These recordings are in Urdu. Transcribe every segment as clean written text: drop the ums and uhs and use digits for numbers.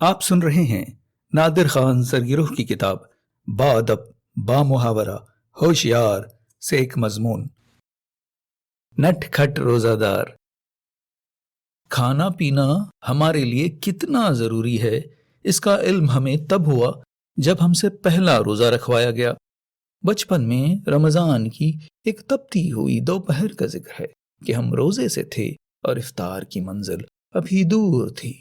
آپ سن رہے ہیں نادر خان سرگروہ کی کتاب بادب با محاورہ ہوشیار سے ایک مضمون۔ نٹ کھٹ روزہ دار۔ کھانا پینا ہمارے لیے کتنا ضروری ہے اس کا علم ہمیں تب ہوا جب ہم سے پہلا روزہ رکھوایا گیا۔ بچپن میں رمضان کی ایک تپتی ہوئی دوپہر کا ذکر ہے کہ ہم روزے سے تھے اور افطار کی منزل ابھی دور تھی۔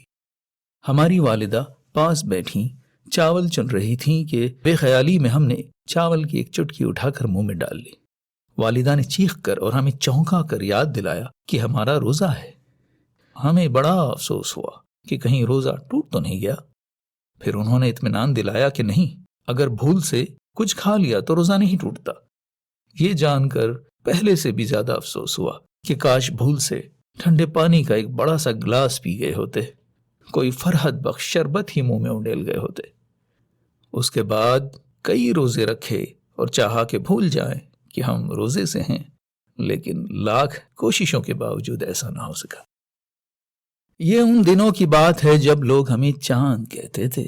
ہماری والدہ پاس بیٹھی چاول چن رہی تھیں کہ بے خیالی میں ہم نے چاول کی ایک چٹکی اٹھا کر منہ میں ڈال لی۔ والدہ نے چیخ کر اور ہمیں چونکا کر یاد دلایا کہ ہمارا روزہ ہے۔ ہمیں بڑا افسوس ہوا کہ کہیں روزہ ٹوٹ تو نہیں گیا۔ پھر انہوں نے اطمینان دلایا کہ نہیں، اگر بھول سے کچھ کھا لیا تو روزہ نہیں ٹوٹتا۔ یہ جان کر پہلے سے بھی زیادہ افسوس ہوا کہ کاش بھول سے ٹھنڈے پانی کا ایک بڑا سا گلاس پی گئے ہوتے، کوئی فرحت بخش شربت ہی منہ میں انڈیل گئے ہوتے۔ اس کے بعد کئی روزے رکھے اور چاہا کہ بھول جائیں کہ ہم روزے سے ہیں، لیکن لاکھ کوششوں کے باوجود ایسا نہ ہو سکا۔ یہ ان دنوں کی بات ہے جب لوگ ہمیں چاند کہتے تھے۔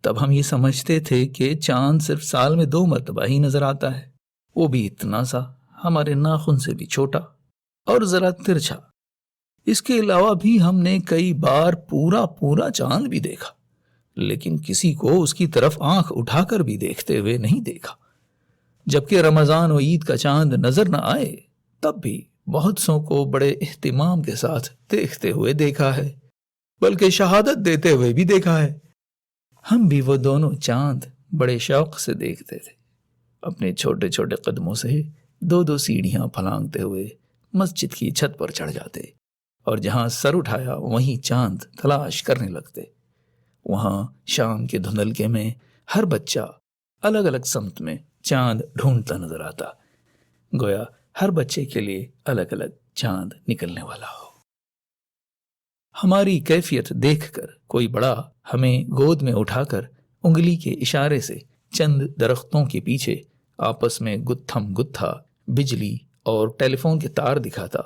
تب ہم یہ سمجھتے تھے کہ چاند صرف سال میں 2 مرتبہ ہی نظر آتا ہے، وہ بھی اتنا سا، ہمارے ناخن سے بھی چھوٹا اور ذرا ترچھا۔ اس کے علاوہ بھی ہم نے کئی بار پورا چاند بھی دیکھا، لیکن کسی کو اس کی طرف آنکھ اٹھا کر بھی دیکھتے ہوئے نہیں دیکھا۔ جبکہ رمضان و عید کا چاند نظر نہ آئے تب بھی بہت سوں کو بڑے اہتمام کے ساتھ دیکھتے ہوئے دیکھا ہے، بلکہ شہادت دیتے ہوئے بھی دیکھا ہے۔ ہم بھی وہ دونوں چاند بڑے شوق سے دیکھتے تھے، اپنے چھوٹے چھوٹے قدموں سے 2 سیڑھیاں پھلانگتے ہوئے مسجد کی چھت پر چڑھ جاتے اور جہاں سر اٹھایا وہیں چاند تلاش کرنے لگتے۔ وہاں شام کے دھندلکے میں ہر بچہ الگ الگ سمت میں چاند ڈھونڈتا نظر آتا، گویا ہر بچے کے لیے الگ الگ چاند نکلنے والا ہو۔ ہماری کیفیت دیکھ کر کوئی بڑا ہمیں گود میں اٹھا کر انگلی کے اشارے سے چند درختوں کے پیچھے آپس میں گتھم گتھا بجلی اور ٹیلی فون کے تار دکھاتا،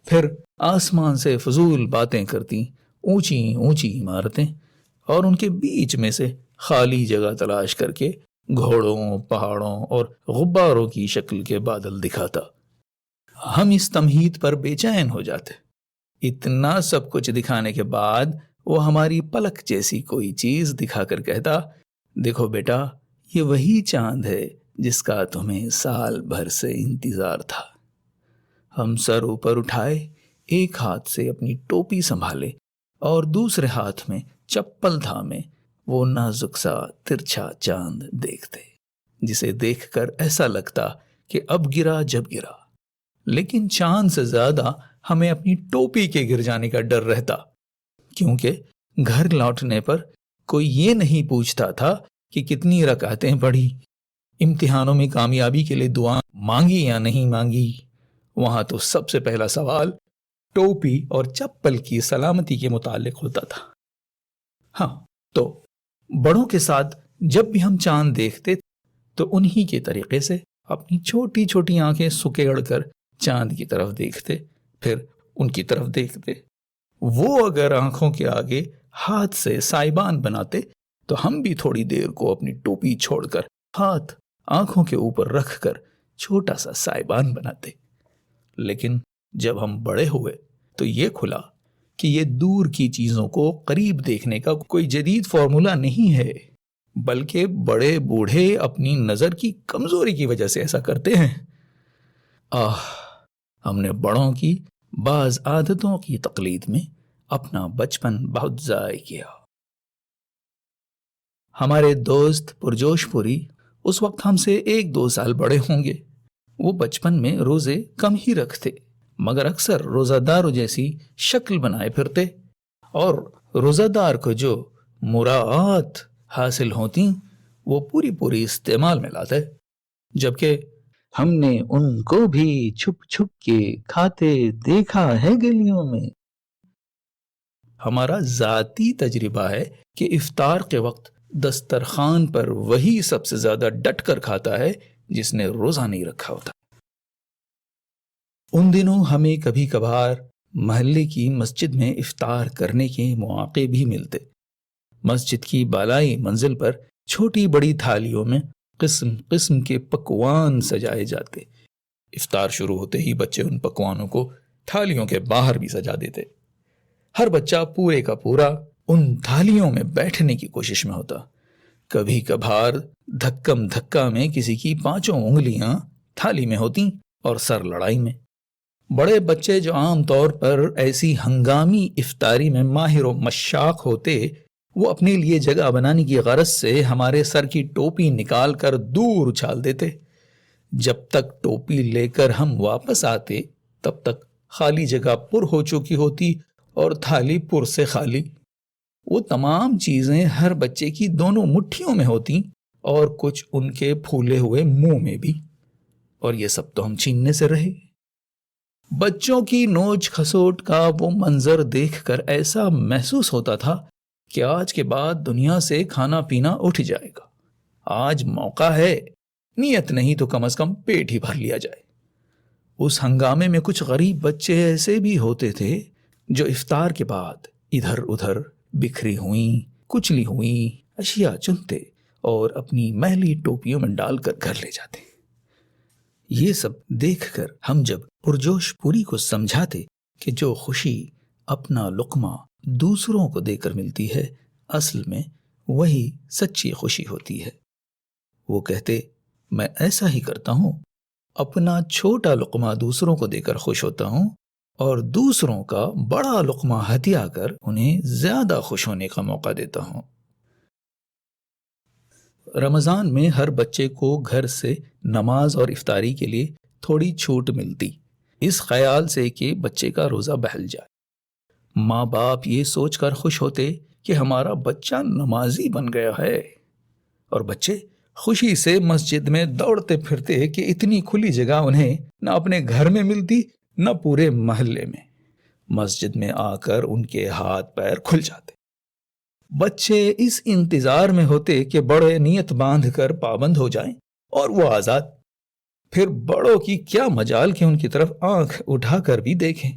پھر آسمان سے فضول باتیں کرتی اونچی اونچی عمارتیں اور ان کے بیچ میں سے خالی جگہ تلاش کر کے گھوڑوں، پہاڑوں اور غباروں کی شکل کے بادل دکھاتا۔ ہم اس تمہید پر بے چین ہو جاتے۔ اتنا سب کچھ دکھانے کے بعد وہ ہماری پلک جیسی کوئی چیز دکھا کر کہتا، دیکھو بیٹا، یہ وہی چاند ہے جس کا تمہیں سال بھر سے انتظار تھا۔ ہم سر اوپر اٹھائے، ایک ہاتھ سے اپنی ٹوپی سنبھالے اور دوسرے ہاتھ میں چپل تھامے وہ نازک سا ترچھا چاند دیکھتے، جسے دیکھ کر ایسا لگتا کہ اب گرا جب گرا۔ لیکن چاند سے زیادہ ہمیں اپنی ٹوپی کے گر جانے کا ڈر رہتا، کیونکہ گھر لوٹنے پر کوئی یہ نہیں پوچھتا تھا کہ کتنی رکعتیں پڑھی، امتحانوں میں کامیابی کے لیے دعا مانگی یا نہیں مانگی۔ وہاں تو سب سے پہلا سوال ٹوپی اور چپل کی سلامتی کے متعلق ہوتا تھا۔ ہاں، تو بڑوں کے ساتھ جب بھی ہم چاند دیکھتے تو انہی کے طریقے سے اپنی چھوٹی چھوٹی آنکھیں سکیڑ کر چاند کی طرف دیکھتے، پھر ان کی طرف دیکھتے۔ وہ اگر آنکھوں کے آگے ہاتھ سے سائبان بناتے تو ہم بھی تھوڑی دیر کو اپنی ٹوپی چھوڑ کر ہاتھ آنکھوں کے اوپر رکھ کر چھوٹا سا سائبان بناتے۔ لیکن جب ہم بڑے ہوئے تو یہ کھلا کہ یہ دور کی چیزوں کو قریب دیکھنے کا کوئی جدید فارمولا نہیں ہے، بلکہ بڑے بوڑھے اپنی نظر کی کمزوری کی وجہ سے ایسا کرتے ہیں۔ ہم نے بڑوں کی بعض عادتوں کی تقلید میں اپنا بچپن بہت ضائع کیا۔ ہمارے دوست پرجوش پوری اس وقت ہم سے 1-2 سال بڑے ہوں گے۔ وہ بچپن میں روزے کم ہی رکھتے، مگر اکثر روزہ داروں جیسی شکل بنائے پھرتے، اور روزہ دار کو جو مراعات حاصل ہوتی وہ پوری استعمال میں لاتے، جبکہ ہم نے ان کو بھی چھپ چھپ کے کھاتے دیکھا ہے گلیوں میں۔ ہمارا ذاتی تجربہ ہے کہ افطار کے وقت دسترخوان پر وہی سب سے زیادہ ڈٹ کر کھاتا ہے جس نے روزہ نہیں رکھا ہوتا۔ ان دنوں ہمیں کبھی کبھار محلے کی مسجد میں افطار کرنے کے مواقع بھی ملتے، مسجد کی بالائی منزل پر چھوٹی بڑی تھالیوں میں قسم قسم کے پکوان سجائے جاتے۔ افطار شروع ہوتے ہی بچے ان پکوانوں کو تھالیوں کے باہر بھی سجا دیتے۔ ہر بچہ پورے کا پورا ان تھالیوں میں بیٹھنے کی کوشش میں ہوتا۔ کبھی کبھار دھکم دھکا میں کسی کی 5 انگلیاں تھالی میں ہوتیں اور سر لڑائی میں۔ بڑے بچے جو عام طور پر ایسی ہنگامی افطاری میں ماہر و مشاق ہوتے، وہ اپنے لیے جگہ بنانے کی غرض سے ہمارے سر کی ٹوپی نکال کر دور اچھال دیتے۔ جب تک ٹوپی لے کر ہم واپس آتے تب تک خالی جگہ پر ہو چکی ہوتی اور تھالی پر سے خالی۔ وہ تمام چیزیں ہر بچے کی دونوں مٹھیوں میں ہوتیں اور کچھ ان کے پھولے ہوئے منہ میں بھی، اور یہ سب تو ہم چھیننے سے رہے۔ بچوں کی نوچ کھسوٹ کا وہ منظر دیکھ کر ایسا محسوس ہوتا تھا کہ آج کے بعد دنیا سے کھانا پینا اٹھ جائے گا۔ آج موقع ہے، نیت نہیں تو کم از کم پیٹ ہی بھر لیا جائے۔ اس ہنگامے میں کچھ غریب بچے ایسے بھی ہوتے تھے جو افطار کے بعد ادھر ادھر بکھری ہوئیں کچلی ہوئیں اشیاء چنتے اور اپنی میلی ٹوپیوں میں ڈال کر گھر لے جاتے۔ یہ سب دیکھ کر ہم جب پرجوش پوری کو سمجھاتے کہ جو خوشی اپنا لقمہ دوسروں کو دے کر ملتی ہے، اصل میں وہی سچی خوشی ہوتی ہے۔ وہ کہتے، میں ایسا ہی کرتا ہوں، اپنا چھوٹا لقمہ دوسروں کو دے کر خوش ہوتا ہوں اور دوسروں کا بڑا لقمہ ہتھیا کر انہیں زیادہ خوش ہونے کا موقع دیتا ہوں۔ رمضان میں ہر بچے کو گھر سے نماز اور افطاری کے لیے تھوڑی چھوٹ ملتی، اس خیال سے کہ بچے کا روزہ بہل جائے۔ ماں باپ یہ سوچ کر خوش ہوتے کہ ہمارا بچہ نمازی بن گیا ہے، اور بچے خوشی سے مسجد میں دوڑتے پھرتے کہ اتنی کھلی جگہ انہیں نہ اپنے گھر میں ملتی نہ پورے محلے میں۔ مسجد میں آ کر ان کے ہاتھ پیر کھل جاتے۔ بچے اس انتظار میں ہوتے کہ بڑے نیت باندھ کر پابند ہو جائیں اور وہ آزاد۔ پھر بڑوں کی کیا مجال کہ ان کی طرف آنکھ اٹھا کر بھی دیکھیں۔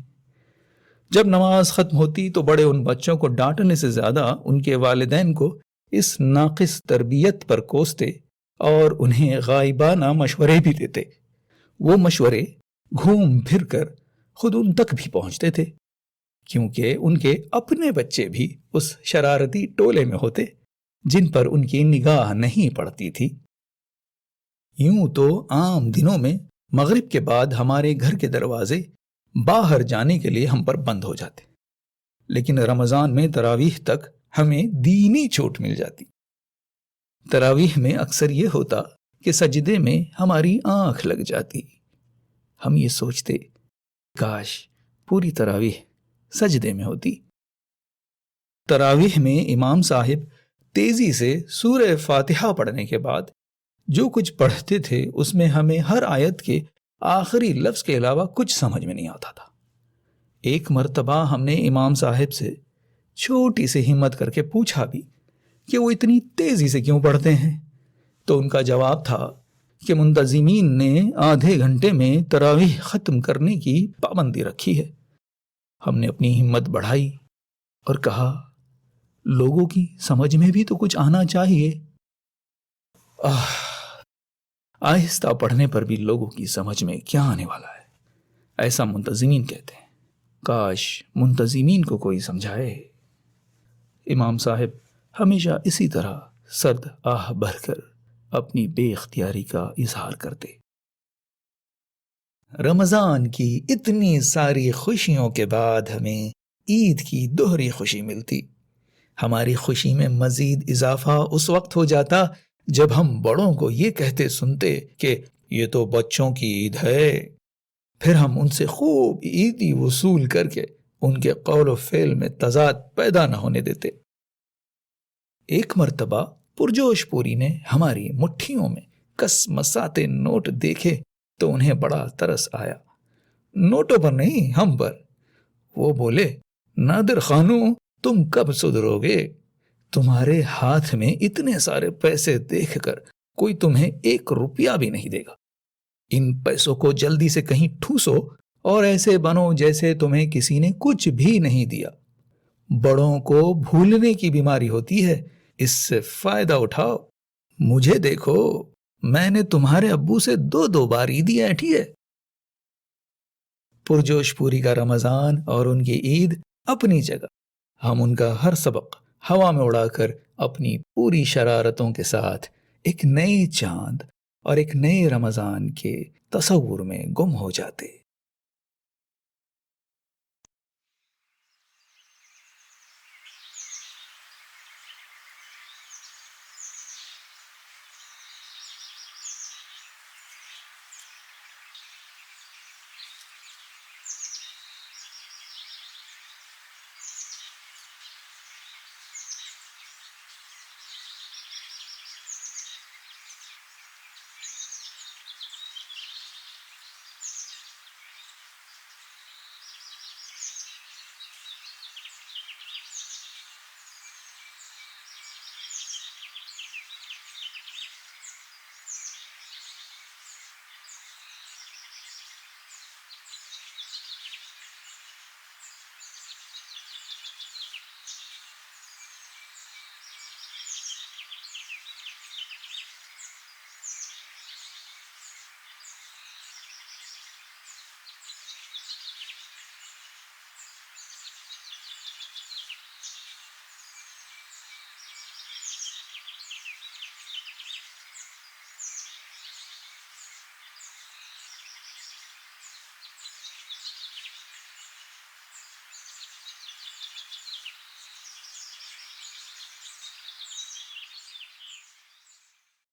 جب نماز ختم ہوتی تو بڑے ان بچوں کو ڈانٹنے سے زیادہ ان کے والدین کو اس ناقص تربیت پر کوستے اور انہیں غائبانہ مشورے بھی دیتے۔ وہ مشورے گھوم پھر کر خود ان تک بھی پہنچتے تھے، کیونکہ ان کے اپنے بچے بھی اس شرارتی ٹولے میں ہوتے جن پر ان کی نگاہ نہیں پڑتی تھی۔ یوں تو عام دنوں میں مغرب کے بعد ہمارے گھر کے دروازے باہر جانے کے لیے ہم پر بند ہو جاتے، لیکن رمضان میں تراویح تک ہمیں دینی چھوٹ مل جاتی۔ تراویح میں اکثر یہ ہوتا کہ سجدے میں ہماری آنکھ لگ جاتی۔ ہم یہ سوچتے، کاش پوری تراویح سجدے میں ہوتی۔ تراویح میں امام صاحب تیزی سے سورہ فاتحہ پڑھنے کے بعد جو کچھ پڑھتے تھے اس میں ہمیں ہر آیت کے آخری لفظ کے علاوہ کچھ سمجھ میں نہیں آتا تھا۔ ایک مرتبہ ہم نے امام صاحب سے چھوٹی سی ہمت کر کے پوچھا بھی کہ وہ اتنی تیزی سے کیوں پڑھتے ہیں، تو ان کا جواب تھا کہ منتظمین نے آدھے گھنٹے میں تراویح ختم کرنے کی پابندی رکھی ہے۔ ہم نے اپنی ہمت بڑھائی اور کہا، لوگوں کی سمجھ میں بھی تو کچھ آنا چاہیے۔ آہستہ پڑھنے پر بھی لوگوں کی سمجھ میں کیا آنے والا ہے، ایسا منتظمین کہتے ہیں۔ کاش منتظمین کو کوئی سمجھائے۔ امام صاحب ہمیشہ اسی طرح سرد آہ بھر کر اپنی بے اختیاری کا اظہار کرتے۔ رمضان کی اتنی ساری خوشیوں کے بعد ہمیں عید کی دوہری خوشی ملتی۔ ہماری خوشی میں مزید اضافہ اس وقت ہو جاتا جب ہم بڑوں کو یہ کہتے سنتے کہ یہ تو بچوں کی عید ہے۔ پھر ہم ان سے خوب عیدی وصول کر کے ان کے قول و فعل میں تضاد پیدا نہ ہونے دیتے۔ ایک مرتبہ پرجوش پوری نے ہماری مٹھیوں میں کس مساتے نوٹ دیکھے تو انہیں بڑا ترس آیا۔ نوٹوں پر نہیں، ہم پر۔ وہ بولے، نادر خانو، تم کب سدھرو گے؟ تمہارے ہاتھ میں اتنے سارے پیسے دیکھ کر کوئی تمہیں 1 روپیہ بھی نہیں دے گا۔ ان پیسوں کو جلدی سے کہیں ٹھوسو اور ایسے بنو جیسے تمہیں کسی نے کچھ بھی نہیں دیا۔ بڑوں کو بھولنے کی بیماری ہوتی ہے، اس سے فائدہ اٹھاؤ۔ مجھے دیکھو، میں نے تمہارے ابو سے 2 بار عیدی ایٹھی ہے۔ پرجوش پوری کا رمضان اور ان کی عید اپنی جگہ، ہم ان کا ہر سبق ہوا میں اڑا کر اپنی پوری شرارتوں کے ساتھ ایک نئی چاند اور ایک نئے رمضان کے تصور میں گم ہو جاتے۔